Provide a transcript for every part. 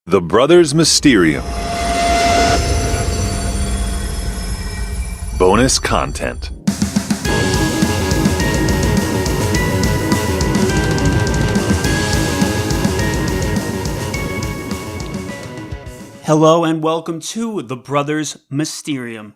The Brothers Mysterium. Bonus content. Hello and welcome to The Brothers Mysterium.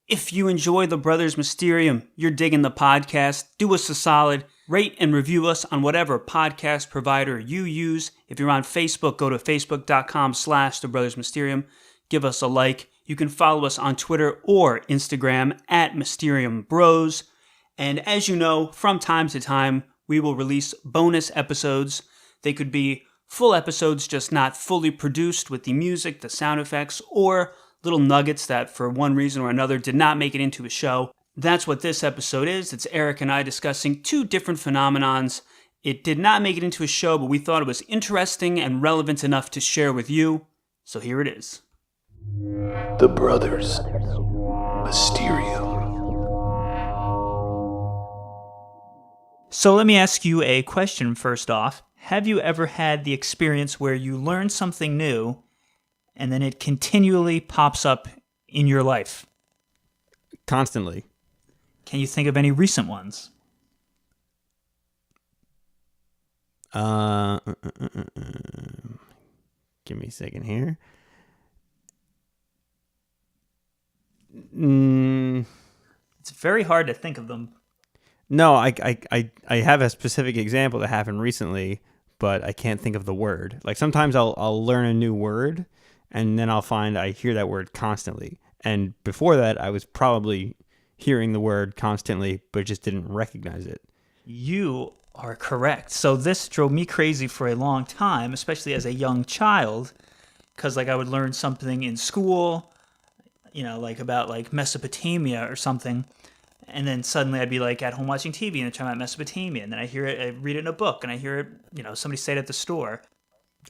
If you enjoy The Brothers Mysterium, you're digging the podcast, do us a solid, rate and review us on whatever podcast provider you use. If you're on Facebook, go to facebook.com/The Brothers Mysterium. Give us a like. You can follow us on Twitter or Instagram at Mysterium Bros. And as you know, from time to time, we will release bonus episodes. They could be full episodes, just not fully produced with the music, the sound effects, or little nuggets that for one reason or another did not make it into a show. That's what this episode is. It's Eric and I discussing two different phenomenons. It did not make it into a show, but we thought it was interesting and relevant enough to share with you. So here it is. The Brothers Mysterium. So let me ask you a question first off. Have you ever had the experience where you learn something new and then it continually pops up in your life? Constantly. Can you think of any recent ones? Give me a second here. It's very hard to think of them. No, I have a specific example that happened recently, but I can't think of the word. Like sometimes I'll learn a new word, and then I'll find I hear that word constantly. And before that, I was probably hearing the word constantly, but just didn't recognize it. You are correct. So this drove me crazy for a long time, especially as a young child, because I would learn something in school, about Mesopotamia or something, and then suddenly I'd be at home watching TV and they're talking about Mesopotamia, and then I read it in a book, and I hear it, somebody say it at the store.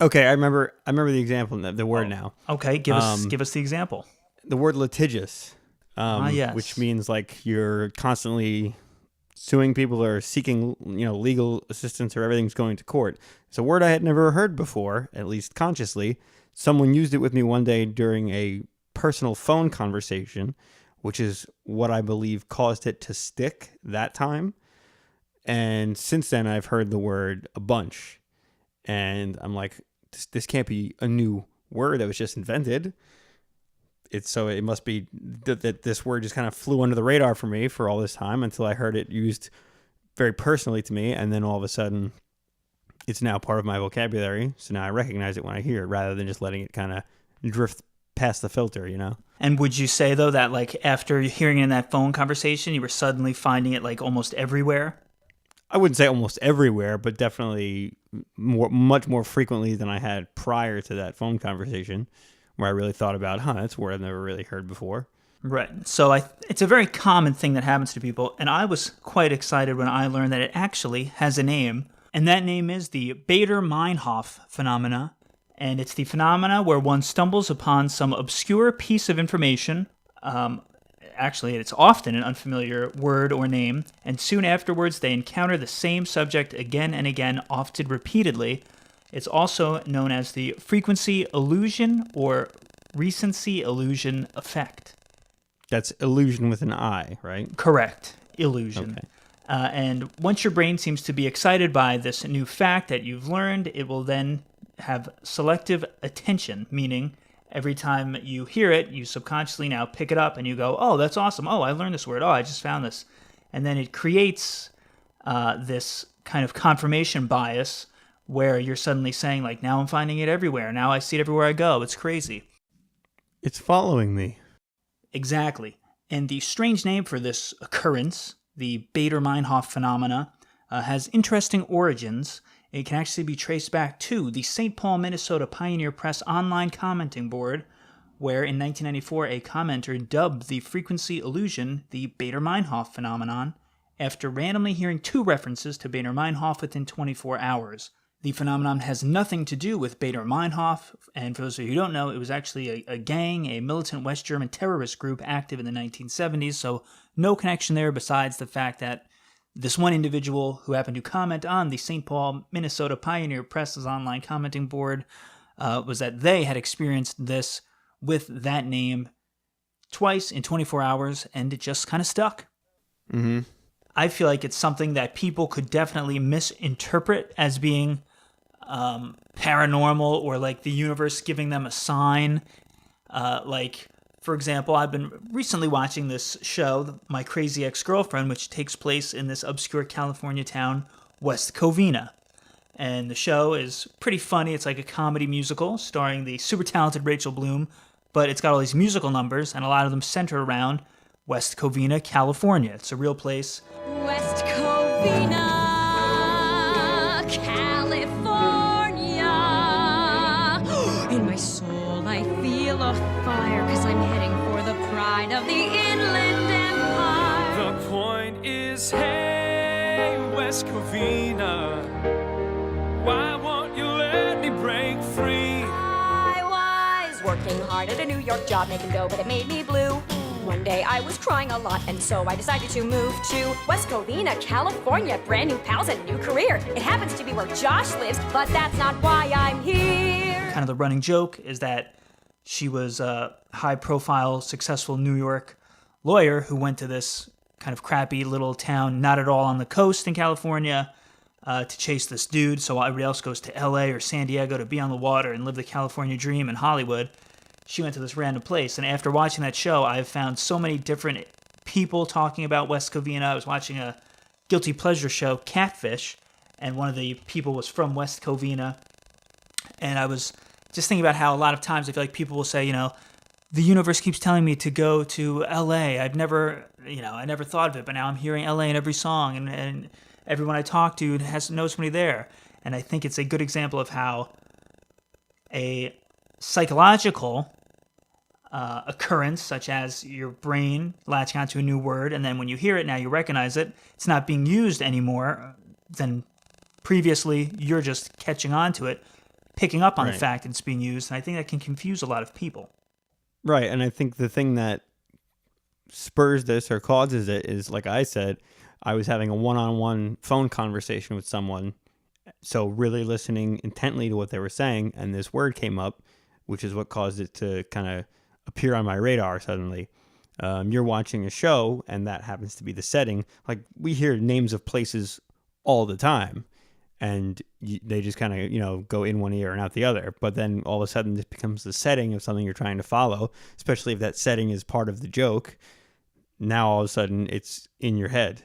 Okay, I remember the example, the word now. Okay, give us the example. The word litigious, yes. which means you're constantly suing people or seeking, legal assistance, or everything's going to court. It's a word I had never heard before, at least consciously. Someone used it with me one day during a personal phone conversation, which is what I believe caused it to stick that time. And since then, I've heard the word a bunch. And I'm like, this can't be a new word that was just invented. It must be that this word just kind of flew under the radar for me for all this time until I heard it used very personally to me. And then all of a sudden, it's now part of my vocabulary. So now I recognize it when I hear it rather than just letting it kind of drift past the filter, And would you say, though, that after hearing it in that phone conversation, you were suddenly finding it almost everywhere? I wouldn't say almost everywhere, but definitely much more frequently than I had prior to that phone conversation, where I really thought about, that's a word I've never really heard before. Right. So it's a very common thing that happens to people, and I was quite excited when I learned that it actually has a name, and that name is the Baader-Meinhof phenomena, and it's the phenomena where one stumbles upon some obscure piece of information. Actually, it's often an unfamiliar word or name, and soon afterwards they encounter the same subject again and again, often repeatedly. It's also known as the frequency illusion or recency illusion effect. That's illusion with an I, right? Correct. Illusion. Okay. And once your brain seems to be excited by this new fact that you've learned, it will then have selective attention, meaning every time you hear it, you subconsciously now pick it up and you go, oh, that's awesome. Oh, I learned this word. Oh, I just found this. And then it creates this kind of confirmation bias where you're suddenly saying, now I'm finding it everywhere. Now I see it everywhere I go. It's crazy. It's following me. Exactly. And the strange name for this occurrence, the Baader-Meinhof phenomena, has interesting origins. It can actually be traced back to the St. Paul, Minnesota Pioneer Press online commenting board, where in 1994 a commenter dubbed the frequency illusion the Baader-Meinhof phenomenon after randomly hearing two references to Baader-Meinhof within 24 hours. The phenomenon has nothing to do with Baader-Meinhof, and for those of you who don't know, it was actually a gang, a militant West German terrorist group active in the 1970s, so no connection there besides the fact that this one individual who happened to comment on the St. Paul, Minnesota Pioneer Press's online commenting board was that they had experienced this with that name twice in 24 hours, and it just kind of stuck. Mm-hmm. I feel like it's something that people could definitely misinterpret as being paranormal, or like the universe giving them a sign. Like, for example, I've been recently watching this show, My Crazy Ex-Girlfriend, which takes place in this obscure California town, West Covina. And the show is pretty funny. It's like a comedy musical starring the super talented Rachel Bloom, but it's got all these musical numbers, and a lot of them center around West Covina, California. It's a real place. West Covina, California. In my soul I feel a fire, 'cause I'm heading for the pride of the Inland Empire. The point is, hey, West Covina, why won't you let me break free? I was working hard at a New York job making dough, but it made me blue. One day I was crying a lot, and so I decided to move to West Covina, California. Brand new pals and a new career. It happens to be where Josh lives, but that's not why I'm here. Kind of the running joke is that she was a high-profile, successful New York lawyer who went to this kind of crappy little town, not at all on the coast in California, to chase this dude. So while everybody else goes to LA or San Diego to be on the water and live the California dream in Hollywood, she went to this random place. And after watching that show, I've found so many different people talking about West Covina. I was watching a guilty pleasure show, Catfish, and one of the people was from West Covina. And I was just thinking about how a lot of times I feel like people will say, the universe keeps telling me to go to LA. I never thought of it, but now I'm hearing LA in every song, and everyone I talk to knows somebody there. And I think it's a good example of how a psychological occurrence, such as your brain latching onto a new word, and then when you hear it, now you recognize it, it's not being used anymore than previously. You're just catching on to it, picking up on the fact that it's being used, and I think that can confuse a lot of people. Right, and I think the thing that spurs this or causes it is, like I said, I was having a one-on-one phone conversation with someone, so really listening intently to what they were saying, and this word came up, which is what caused it to kind of appear on my radar suddenly. You're watching a show, and that happens to be the setting. Like, we hear names of places all the time, and they just kind of, go in one ear and out the other. But then all of a sudden, this becomes the setting of something you're trying to follow, especially if that setting is part of the joke. Now, all of a sudden, it's in your head.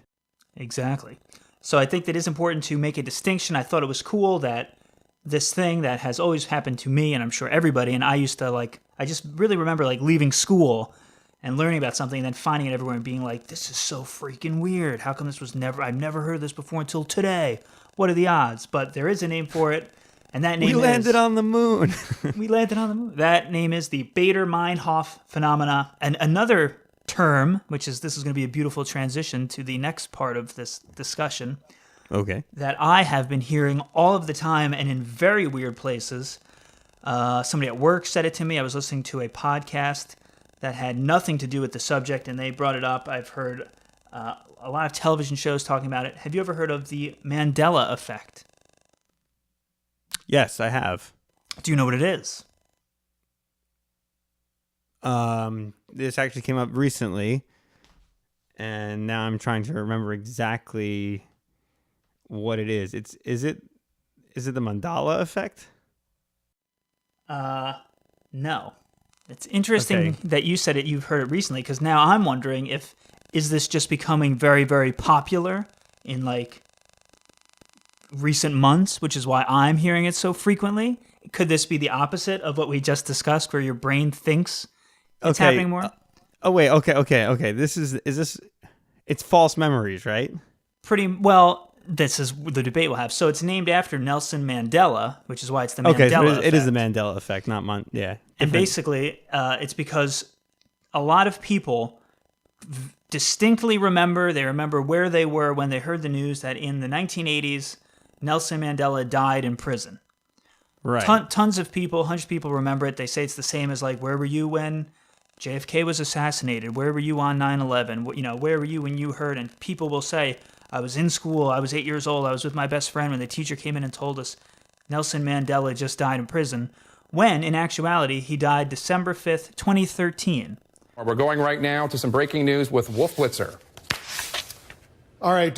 Exactly. So I think that it's important to make a distinction. I thought it was cool that this thing that has always happened to me, and I'm sure everybody, and I used to, I just really remember, leaving school and learning about something and then finding it everywhere and being like, this is so freaking weird. How come I've never heard of this before until today? What are the odds? But there is a name for it, and that name is... We landed on the moon. We landed on the moon. That name is the Baader-Meinhof phenomena. And another term, this is going to be a beautiful transition to the next part of this discussion. Okay. That I have been hearing all of the time and in very weird places. Somebody at work said it to me. I was listening to a podcast that had nothing to do with the subject, and they brought it up. I've heard a lot of television shows talking about it. Have you ever heard of the Mandela effect? Yes, I have. Do you know what it is? This actually came up recently, and now I'm trying to remember exactly what it is. Is it the Mandela effect? No. It's interesting that you said it. You've heard it recently, because now I'm wondering is this just becoming very, very popular in recent months, which is why I'm hearing it so frequently. Could this be the opposite of what we just discussed, where your brain thinks it's happening more? It's false memories, right? Pretty well. This is the debate we'll have. So it's named after Nelson Mandela, which is why it's the Mandela effect. It is the Mandela effect, not yeah. And basically, it's because a lot of people distinctly remember where they were when they heard the news that in the 1980s, Nelson Mandela died in prison. Right. Tons of people, hundreds of people remember it. They say it's the same as where were you when JFK was assassinated? Where were you on 9/11? Where were you when you heard? And people will say, I was in school, I was 8 years old, I was with my best friend when the teacher came in and told us Nelson Mandela just died in prison. when, in actuality, he died December 5th, 2013. We're going right now to some breaking news with Wolf Blitzer. All right,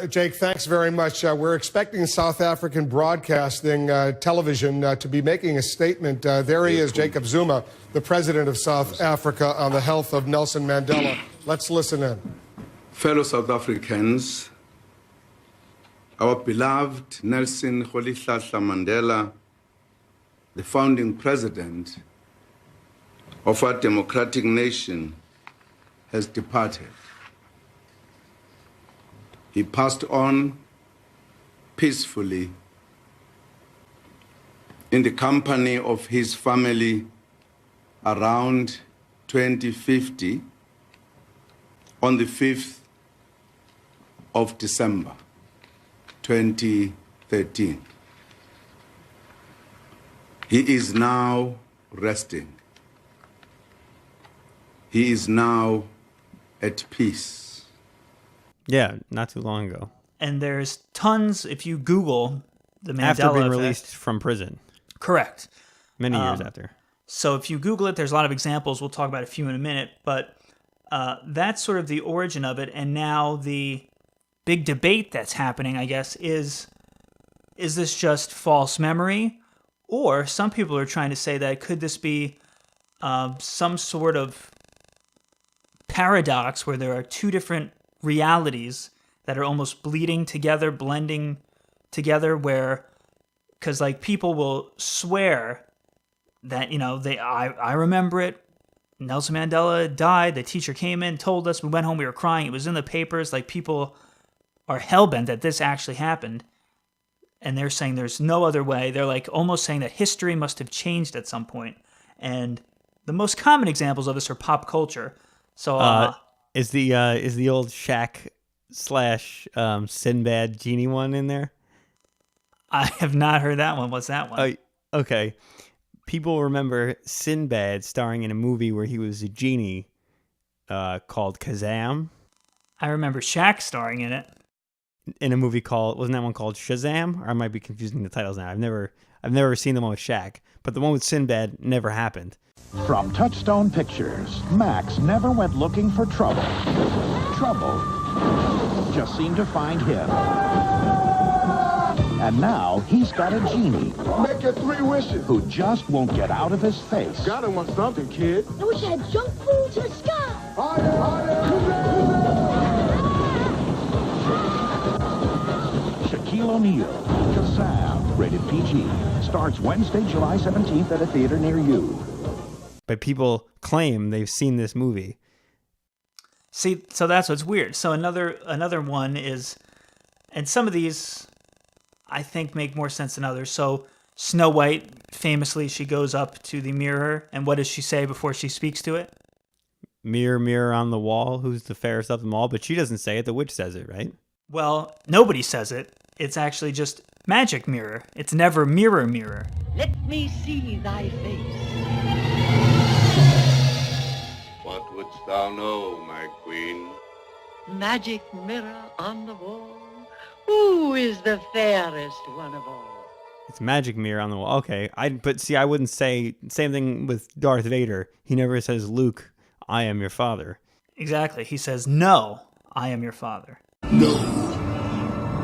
Jake, thanks very much. We're expecting South African Broadcasting Television to be making a statement. There he is, Jacob Zuma, the president of South Africa, on the health of Nelson Mandela. Let's listen in. Fellow South Africans, our beloved Nelson Rolihlahla Mandela, the founding president of our democratic nation, has departed. He passed on peacefully in the company of his family around 2050 on the 5th of December 2013. He is now resting. He is now at peace. Yeah, not too long ago. And there's tons, if you Google the Mandela After being effect. released from prison. Correct. Many years after. So if you Google it, there's a lot of examples. We'll talk about a few in a minute. But that's sort of the origin of it. And now the big debate that's happening, I guess, is this just false memory? Or some people are trying to say that could this be some sort of paradox where there are two different realities that are almost bleeding together, blending together, where, because like people will swear that, you know, I remember it. Nelson Mandela died. The teacher came in, told us, we went home, we were crying. It was in the papers. Like, people are hellbent that this actually happened. And they're saying there's no other way. They're like almost saying that history must have changed at some point. And the most common examples of this are pop culture. So is the old Shaq / Sinbad genie one in there? I have not heard that one. What's that one? Okay. People remember Sinbad starring in a movie where he was a genie called Kazam. I remember Shaq starring in it. In a movie wasn't that one called Shazam? Or I might be confusing the titles now. I've never seen the one with Shaq, but the one with Sinbad never happened. From Touchstone Pictures, Max never went looking for trouble. Trouble just seemed to find him. And now he's got a genie. Make your 3 wishes. Who just won't get out of his face. Gotta want something, kid. I wish I had junk food to the sky. Shaquille O'Neal, Kazam, rated PG. Starts Wednesday, July 17th at a theater near you. But people claim they've seen this movie. See, so that's what's weird. So another one is, and some of these I think make more sense than others. So Snow White, famously, she goes up to the mirror, and what does she say before she speaks to it? Mirror, mirror on the wall, who's the fairest of them all? But she doesn't say it. The witch says it, right? Well, nobody says it. It's actually just magic mirror. It's never mirror, mirror. Let me see thy face. What wouldst thou know, my queen? Magic mirror on the wall. Who is the fairest one of all? It's magic mirror on the wall. Okay, but see, I wouldn't say same thing with Darth Vader. He never says, "Luke, I am your father." Exactly. He says, "No, I am your father." No,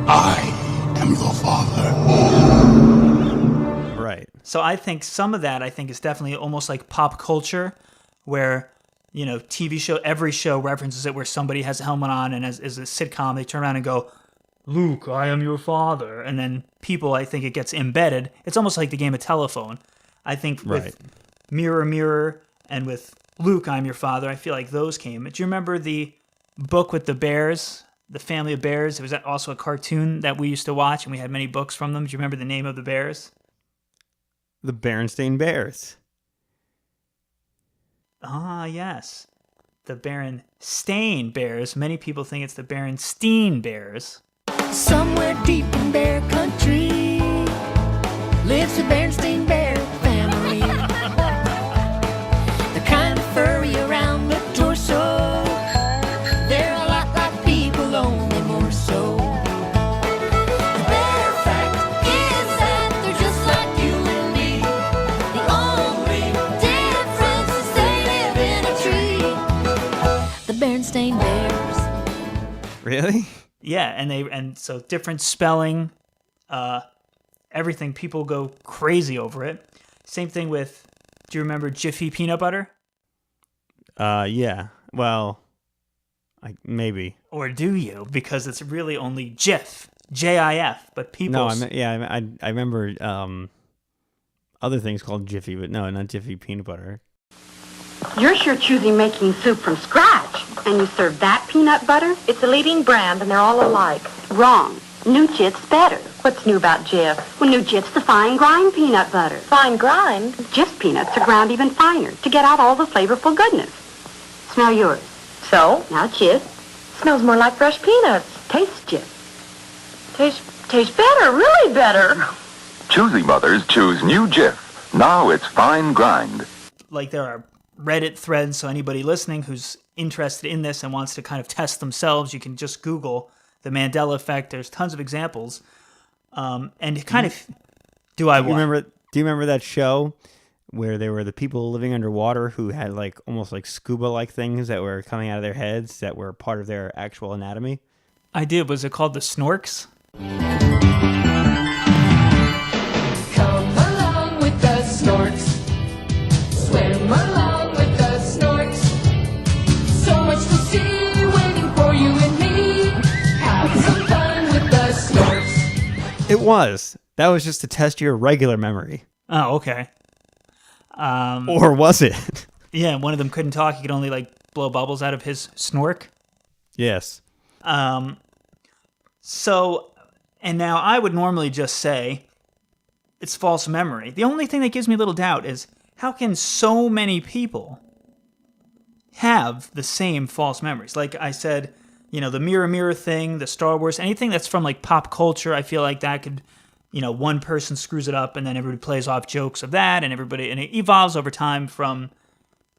I am your father. Right. So I think some of that is definitely almost like pop culture, where, you know, TV show, every show references it, where somebody has a helmet on, and as a sitcom, they turn around and go, "Luke, I am your father." And then people, I think it gets embedded. It's almost like the game of telephone. I think with Mirror, Mirror and with Luke, I'm your father, I feel like those came. Do you remember the book with the bears, the family of bears? It was also a cartoon that we used to watch, and we had many books from them. Do you remember the name of the bears? The Berenstain Bears. Ah, yes. The Berenstain Bears. Many people think it's the Berenstein Bears. Somewhere deep in bear country lives a Bernstein bear family. They're kind of furry around the torso. They're a lot like people, only more so. The bear fact is that they're just like you and me. The Really? Yeah, and so different spelling, everything. People go crazy over it. Same thing with. Do you remember Jiffy peanut butter? Yeah. Well, maybe. Or do you? Because it's really only Jif, J-I-F. But people. No, I remember other things called Jiffy, but no, not Jiffy peanut butter. You're sure choosing making soup from scratch. And you serve that peanut butter? It's a leading brand, and they're all alike. Wrong. New Jif's better. What's new about Jif? Well, new Jif's the fine grind peanut butter. Fine grind? Jif peanuts are ground even finer to get out all the flavorful goodness. Smell yours. So? Now Jif. Smells more like fresh peanuts. Taste Jif. Tastes better, really better. Choosy mothers choose new Jif. Now it's fine grind. Like there are Reddit threads, so anybody listening who's interested in this and wants to kind of test themselves, you can just Google the Mandela effect. There's tons of examples. And kind of, do you remember that show where there were the people living underwater who had like almost like scuba-like things that were coming out of their heads that were part of their actual anatomy? I did. Was it called the Snorks? Come along with the snorks. Swim along with the snorks. So much to see waiting for you and me. Have some fun with the snorks. It was. That was just to test your regular memory. Oh, okay. Or was it? Yeah, one of them couldn't talk. He could only like blow bubbles out of his snork. Yes. So, and now I would normally just say it's false memory. The only thing that gives me a little doubt is how can so many people have the same false memories? Like I said, you know, the mirror mirror thing, the Star Wars, anything that's from like pop culture, I feel like that could, you know, one person screws it up and then everybody plays off jokes of that and it evolves over time from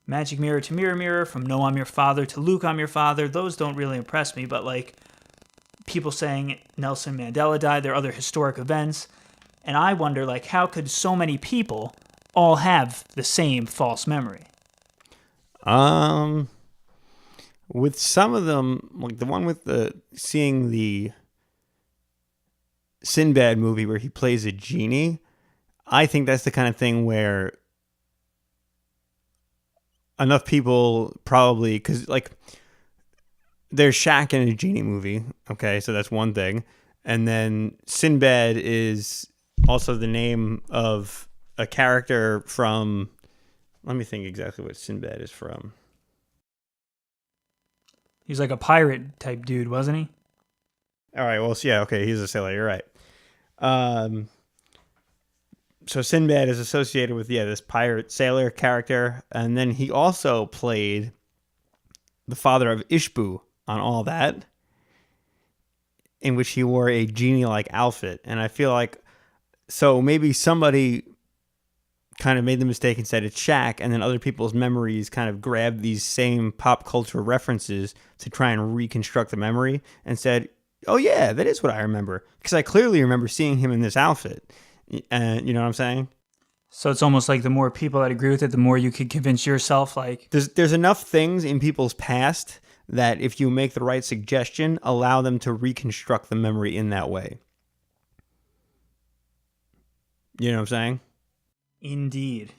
magic mirror to mirror mirror, from no, I'm your father to Luke, I'm your father. Those don't really impress me, but like people saying Nelson Mandela died, there are other historic events. And I wonder, like, how could so many people all have the same false memory? With some of them, like the one with seeing the Sinbad movie where he plays a genie, I think that's the kind of thing where enough people probably, because like there's Shaq in a genie movie, okay, so that's one thing, and then Sinbad is also the name of a character from, let me think exactly what Sinbad is from. He's like a pirate type dude, wasn't he? All right, well, yeah, okay, he's a sailor, you're right. So Sinbad is associated with, this pirate sailor character, and then he also played the father of Ishbu on All That, in which he wore a genie-like outfit, and I feel like, so maybe somebody kind of made the mistake and said it's Shaq, and then other people's memories kind of grabbed these same pop culture references to try and reconstruct the memory and said, oh yeah, that is what I remember, because I clearly remember seeing him in this outfit. And you know what I'm saying? So it's almost like the more people that agree with it, the more you could convince yourself, like... There's enough things in people's past that if you make the right suggestion, allow them to reconstruct the memory in that way. You know what I'm saying? Indeed.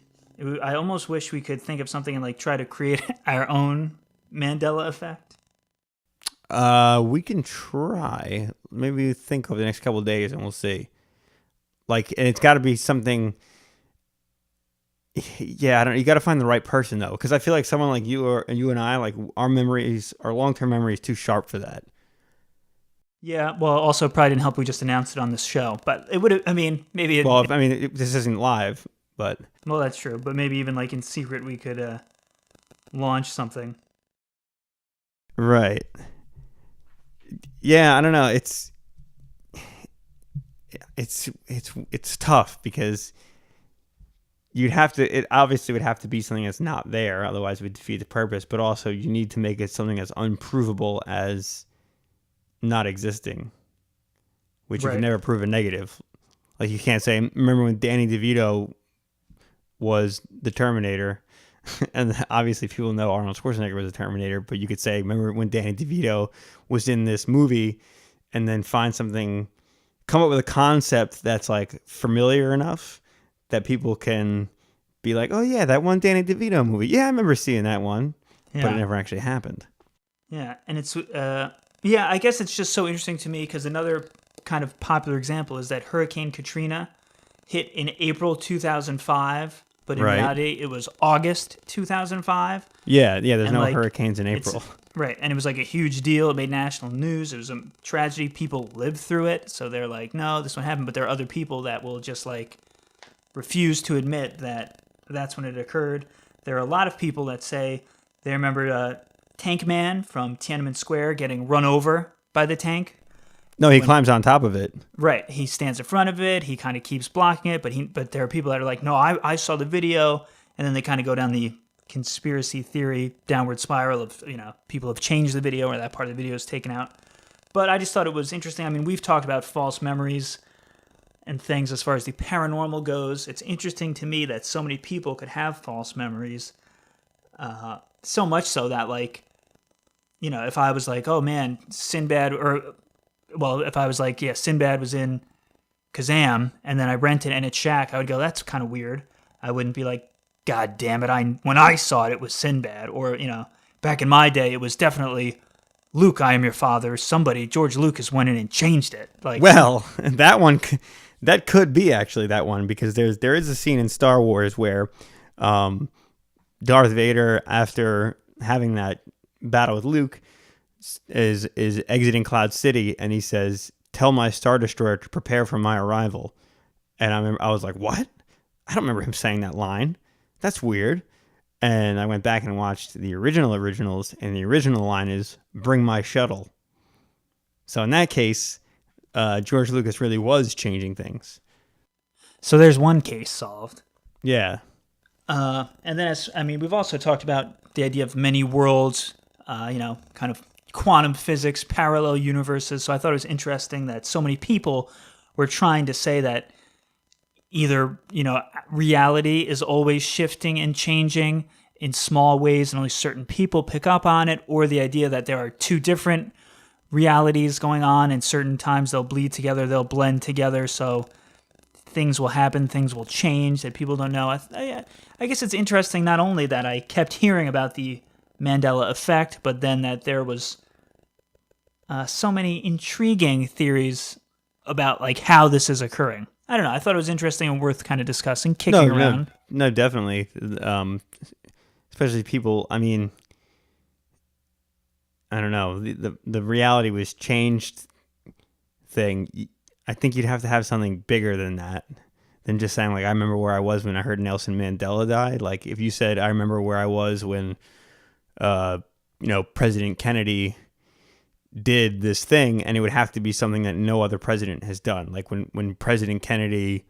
I almost wish we could think of something and like try to create our own Mandela effect. We can try. Maybe think over the next couple of days and we'll see. Like, and it's got to be something. Yeah, I don't. You got to find the right person though, because I feel like someone like you and I, like our long-term memory is too sharp for that. Yeah, well, also probably didn't help we just announced it on this show, but it would have. I mean, maybe. This isn't live, but. Well, that's true, but maybe even like in secret we could launch something. Right. Yeah, I don't know. It's tough because you'd have to. It obviously would have to be something that's not there, otherwise it would defeat the purpose. But also, you need to make it something that's unprovable as not existing, which you can never prove a negative. Like you can't say, remember when Danny DeVito was the Terminator? And obviously people know Arnold Schwarzenegger was a Terminator, but you could say, remember when Danny DeVito was in this movie, and then come up with a concept that's like familiar enough that people can be like, oh yeah, that one Danny DeVito movie. Yeah, I remember seeing that one, but it never actually happened. Yeah, and it's I guess it's just so interesting to me because another kind of popular example is that Hurricane Katrina hit in April 2005, but in reality it was August 2005. Yeah, there's no hurricanes in April. Right, and it was like a huge deal. It made national news. It was a tragedy. People lived through it, so they're like, no, this won't happen. But there are other people that will just like refuse to admit that that's when it occurred. There are a lot of people that say they remember Tank Man from Tiananmen Square getting run over by the tank. No, he climbs on top of it. Right, he stands in front of it. He kind of keeps blocking it, but there are people that are like, no, I saw the video, and then they kind of go down the conspiracy theory downward spiral of, people have changed the video or that part of the video is taken out. But I just thought it was interesting. I mean, we've talked about false memories and things as far as the paranormal goes. It's interesting to me that so many people could have false memories, so much so that, like, if I was like, oh man, Sinbad, if I was like, yeah, Sinbad was in Kazam, and then I rented and it's Shaq, I would go, that's kind of weird. I wouldn't be like, God damn it, when I saw it, it was Sinbad. Or, back in my day, it was definitely Luke, I am your father. George Lucas went in and changed it. Like, well, that could be actually that one, because there is a scene in Star Wars where Darth Vader, after having that battle with Luke, is exiting Cloud City, and he says, tell my Star Destroyer to prepare for my arrival. And I was like, what? I don't remember him saying that line. That's weird. And I went back and watched the originals, and the original line is, bring my shuttle. So in that case, George Lucas really was changing things. So there's one case solved. Yeah. And then, we've also talked about the idea of many worlds, kind of quantum physics, parallel universes. So I thought it was interesting that so many people were trying to say that either, reality is always shifting and changing in small ways and only certain people pick up on it, or the idea that there are two different realities going on and certain times they'll bleed together, they'll blend together, so things will happen, things will change that people don't know. I guess it's interesting not only that I kept hearing about the Mandela effect, but then that there was so many intriguing theories about like how this is occurring. I don't know. I thought it was interesting and worth kind of discussing, kicking around. No, definitely. Especially people, I don't know. The reality was changed thing. I think you'd have to have something bigger than that, than just saying, like, I remember where I was when I heard Nelson Mandela died. Like, if you said, I remember where I was when, President Kennedy did this thing, and it would have to be something that no other president has done. Like when President Kennedy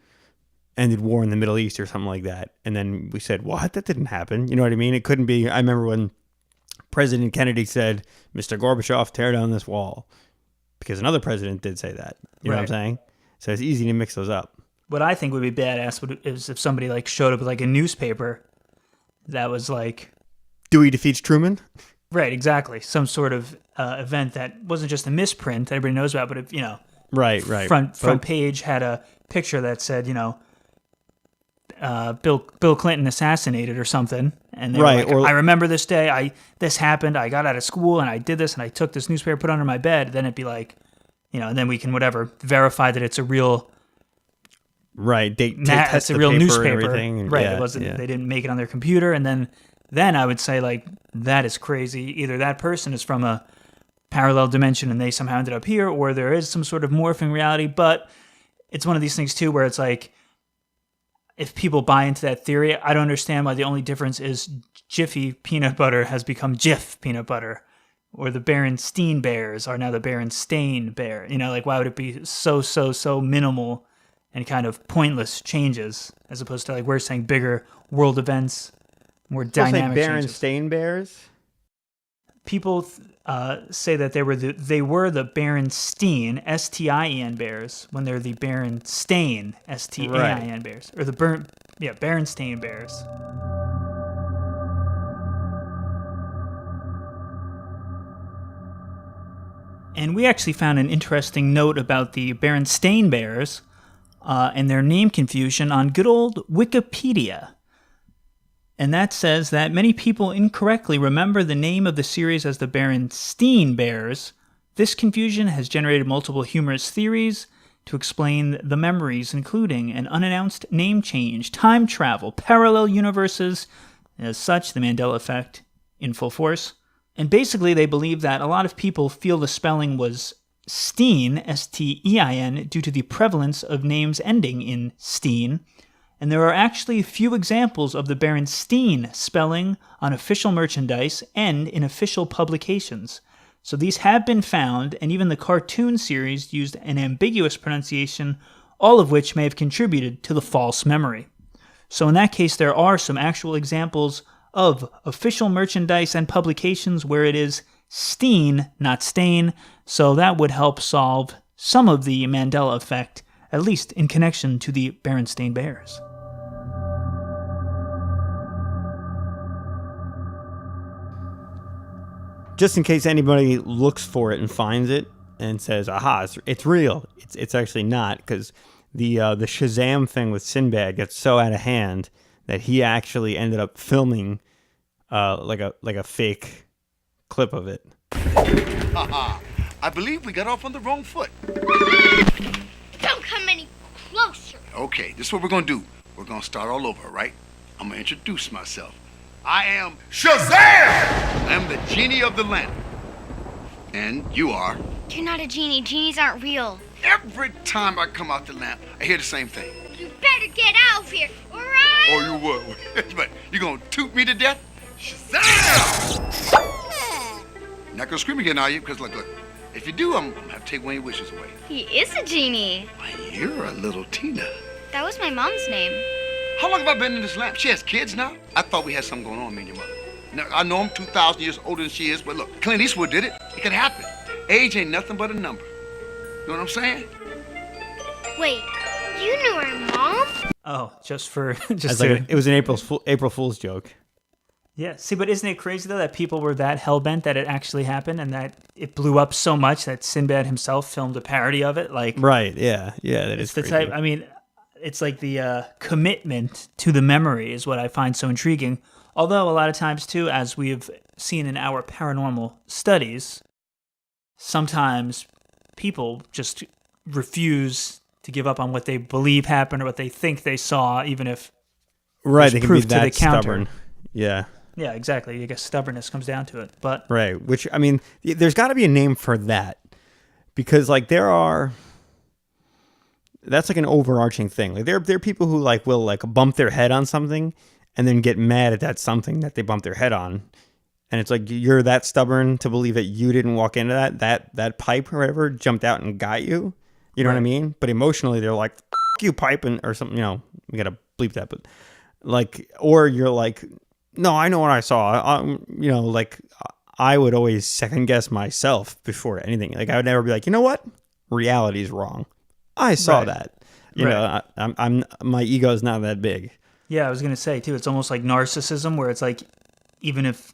ended war in the Middle East or something like that. And then we said, what? That didn't happen. You know what I mean? It couldn't be. I remember when President Kennedy said, Mr. Gorbachev, tear down this wall. Because another president did say that. You know what I'm saying? So it's easy to mix those up. What I think would be badass is if somebody like showed up with like a newspaper that was like Dewey defeats Truman? Right, exactly. Some sort of event that wasn't just a misprint that everybody knows about, but if, right. Front page had a picture that said, Bill Clinton assassinated or something, and they were like, I remember this day. This happened. I got out of school and I did this, and I took this newspaper, put it under my bed. Then it'd be like, and then we can verify that it's a real. Right, it's a real newspaper. Right, yeah, it wasn't. They didn't make it on their computer, and then I would say, like, that is crazy. Either that person is from a parallel dimension and they somehow ended up here, or there is some sort of morphing reality. But it's one of these things, too, where it's like, if people buy into that theory, I don't understand why the only difference is Jiffy peanut butter has become Jif peanut butter, or the Berenstain Bears are now the Berenstain Bear. Why would it be so minimal and kind of pointless changes, as opposed to, like, we're saying bigger world events, more dynamic changes. Berenstain Bears? People say that they were the Berenstain Stien Bears when they're the Berenstain Stain Bears, or the Berenstain Bears. And we actually found an interesting note about the Berenstain Bears and their name confusion on good old Wikipedia. And that says that many people incorrectly remember the name of the series as the Berenstain Bears. This confusion has generated multiple humorous theories to explain the memories, including an unannounced name change, time travel, parallel universes, as such, the Mandela effect in full force. And basically, they believe that a lot of people feel the spelling was Steen, S-T-E-I-N, due to the prevalence of names ending in Steen. And there are actually few examples of the Berenstain spelling on official merchandise and in official publications. So these have been found, and even the cartoon series used an ambiguous pronunciation, all of which may have contributed to the false memory. So in that case, there are some actual examples of official merchandise and publications where it is Steen, not Stain, so that would help solve some of the Mandela effect, at least in connection to the Berenstain Bears. Just in case anybody looks for it and finds it and says, aha, it's real. It's actually not, because the Shazam thing with Sinbad gets so out of hand that he actually ended up filming like a fake clip of it. I believe we got off on the wrong foot. Don't come any closer. Okay, this is what we're gonna do. We're gonna start all over, right? I'm gonna introduce myself. I am Shazam! I'm the genie of the lamp. And you are? You're not a genie. Genies aren't real. Every time I come out the lamp, I hear the same thing. You better get out of here, all right? Oh, you would. But you gonna toot me to death? Shazam! You're not gonna scream again, are you? Because look, if you do, I'm gonna have to take one of your wishes away. He is a genie. Why, you're a little Tina. That was my mom's name. How long have I been in this lamp? She has kids now? I thought we had something going on, me and your mother. Now, I know I'm 2,000 years older than she is, but look, Clint Eastwood did it. It could happen. Age ain't nothing but a number. You know what I'm saying? Wait, you knew her mom? Oh, It was an April Fool's joke. Yeah, see, but isn't it crazy, though, that people were that hell-bent that it actually happened and that it blew up so much that Sinbad himself filmed a parody of it? Like, right, yeah, that is crazy. Type, I mean, it's like the commitment to the memory is what I find so intriguing. Although a lot of times, too, as we've seen in our paranormal studies, sometimes people just refuse to give up on what they believe happened or what they think they saw, even if right, they there's can proof be to the that counter. stubborn. Yeah. Yeah, exactly. I guess stubbornness comes down to it. But right, which, I mean, there's got to be a name for that, because like that's like an overarching thing. Like there are people who like will like bump their head on something and then get mad at that something that they bumped their head on. And it's like, you're that stubborn to believe that you didn't walk into that pipe or whatever jumped out and got you. You know what I mean? But emotionally, they're like, F you, pipe, or something, we got to bleep that. But like, or you're like, no, I know what I saw. Like I would always second guess myself before anything. Like I would never be like, you know what? Reality is wrong. I saw that. You know, I'm my ego is not that big. Yeah, I was gonna say too. It's almost like narcissism, where it's like, even if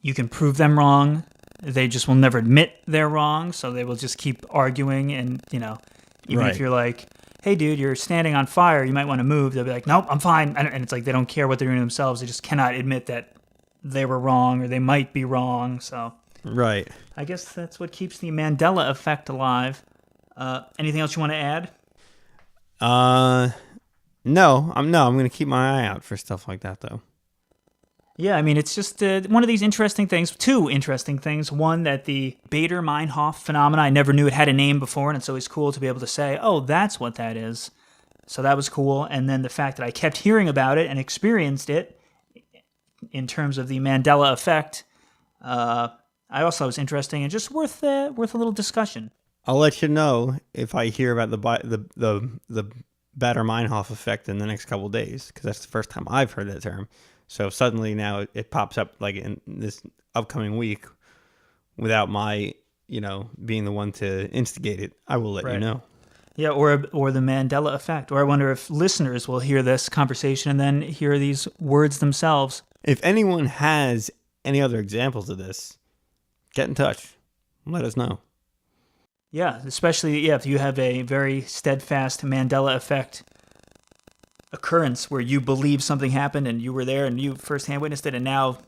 you can prove them wrong, they just will never admit they're wrong. So they will just keep arguing, and even if you're like, hey, dude, you're standing on fire, you might want to move. They'll be like, nope, I'm fine. And it's like they don't care what they're doing themselves. They just cannot admit that they were wrong or they might be wrong. So right. I guess that's what keeps the Mandela effect alive. Anything else you want to add? No, I'm going to keep my eye out for stuff like that, though. Yeah, I mean, it's just one of these interesting things, two interesting things. One, that the Baader-Meinhof phenomena, I never knew it had a name before, and it's always cool to be able to say, oh, that's what that is. So that was cool. And then the fact that I kept hearing about it and experienced it in terms of the Mandela effect, I also thought was interesting and just worth a little discussion. I'll let you know if I hear about the Baader-Meinhof effect in the next couple of days, because that's the first time I've heard that term. So suddenly now it pops up like in this upcoming week without my, being the one to instigate it. I will let you know. Yeah, or the Mandela effect. Or I wonder if listeners will hear this conversation and then hear these words themselves. If anyone has any other examples of this, get in touch. let us know. Yeah, especially if you have a very steadfast Mandela effect occurrence where you believe something happened and you were there and you firsthand witnessed it, and now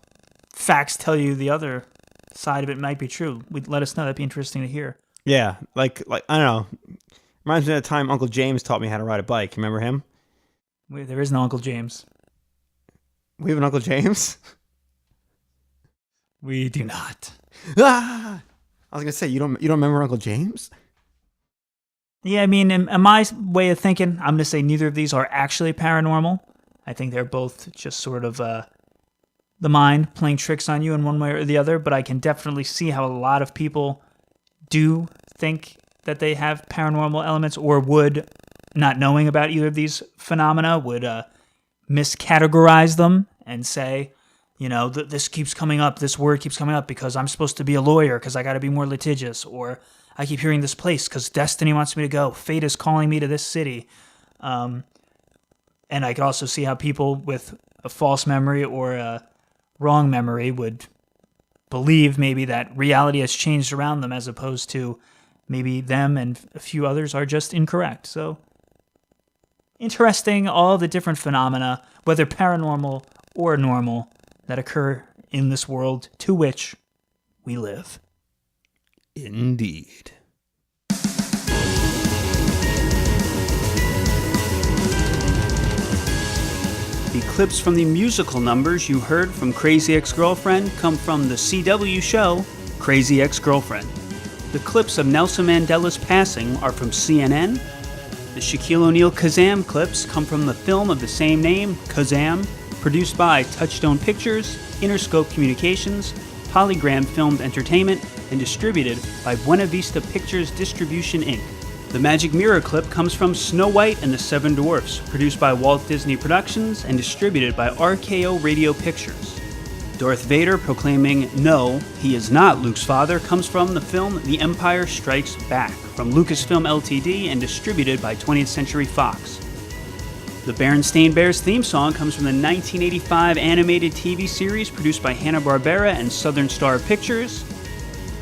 facts tell you the other side of it might be true. Let us know. That'd be interesting to hear. Yeah, like I don't know. Reminds me of the time Uncle James taught me how to ride a bike. Remember him? There is no Uncle James. We have an Uncle James? We do not. Ah! I was gonna say you don't remember Uncle James? Yeah, I mean, in my way of thinking, I'm gonna say neither of these are actually paranormal. I think they're both just sort of the mind playing tricks on you in one way or the other. But I can definitely see how a lot of people do think that they have paranormal elements, or would, not knowing about either of these phenomena, would miscategorize them and say, this keeps coming up, this word keeps coming up because I'm supposed to be a lawyer because I got to be more litigious, or I keep hearing this place because destiny wants me to go, fate is calling me to this city. And I could also see how people with a false memory or a wrong memory would believe maybe that reality has changed around them, as opposed to maybe them and a few others are just incorrect. So interesting, all the different phenomena, whether paranormal or normal, that occur in this world to which we live. Indeed. The clips from the musical numbers you heard from Crazy Ex-Girlfriend come from the CW show Crazy Ex-Girlfriend. The clips of Nelson Mandela's passing are from CNN. The Shaquille O'Neal Kazam clips come from the film of the same name, Kazam, produced by Touchstone Pictures, Interscope Communications, Polygram Filmed Entertainment, and distributed by Buena Vista Pictures Distribution, Inc. The Magic Mirror clip comes from Snow White and the Seven Dwarfs, produced by Walt Disney Productions and distributed by RKO Radio Pictures. Darth Vader proclaiming, "No, he is not Luke's father," comes from the film The Empire Strikes Back, from Lucasfilm Ltd. And distributed by 20th Century Fox. The Berenstain Bears theme song comes from the 1985 animated TV series produced by Hanna-Barbera and Southern Star Pictures.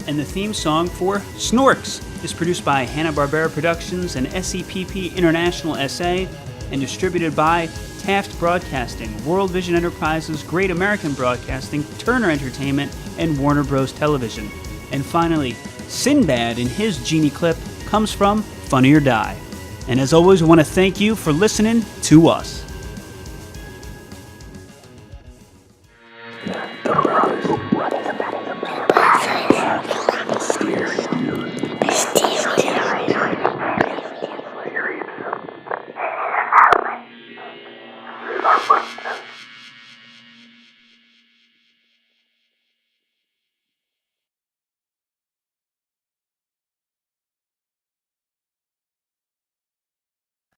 And the theme song for Snorks is produced by Hanna-Barbera Productions and SEPP International SA and distributed by Taft Broadcasting, World Vision Enterprises, Great American Broadcasting, Turner Entertainment, and Warner Bros. Television. And finally, Sinbad in his Genie clip comes from Funny or Die. And as always, we want to thank you for listening to us.